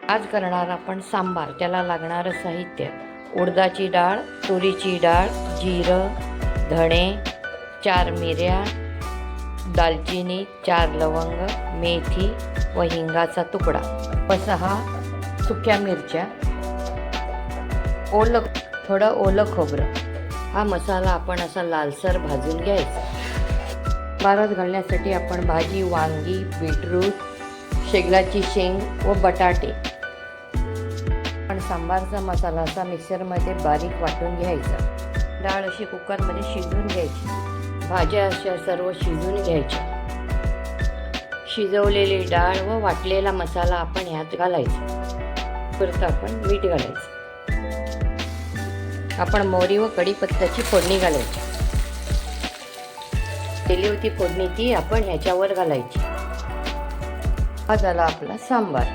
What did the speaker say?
आज करणार आपण सांबार. त्याला लागणारं साहित्य: उडदाची डाळ, तुरीची डाळ, जिरं, धणे, 4 मिऱ्या, दालचिनी, 4 लवंग, मेथी व हिंगाचा तुकडा व 6 सुक्या मिरच्या, थोडं ओलं खोबरं. हा मसाला आपण असा लालसर भाजून घ्यायचा. सांबारात घालण्यासाठी आपण भाजी, वांगी, बीटरूट, शेंगाची शेंग व बटाटे. आपण सांबारचा मसाला असा मिक्सरमध्ये बारीक वाटून घ्यायचा. डाळ अशी कुकरमध्ये शिजवून घ्यायची. भाज्या अशा सर्व शिजवून घ्यायच्या. शिजवलेली डाळ व वाटलेला मसाला आपण ह्यात घालायचा. परत आपण मीठ घालायचं. आपण मोहरी व कढीपत्त्याची फोडणी घालायची. केली होती फोडणी ती आपण ह्याच्यावर घालायची. हा झाला आपला सांबार.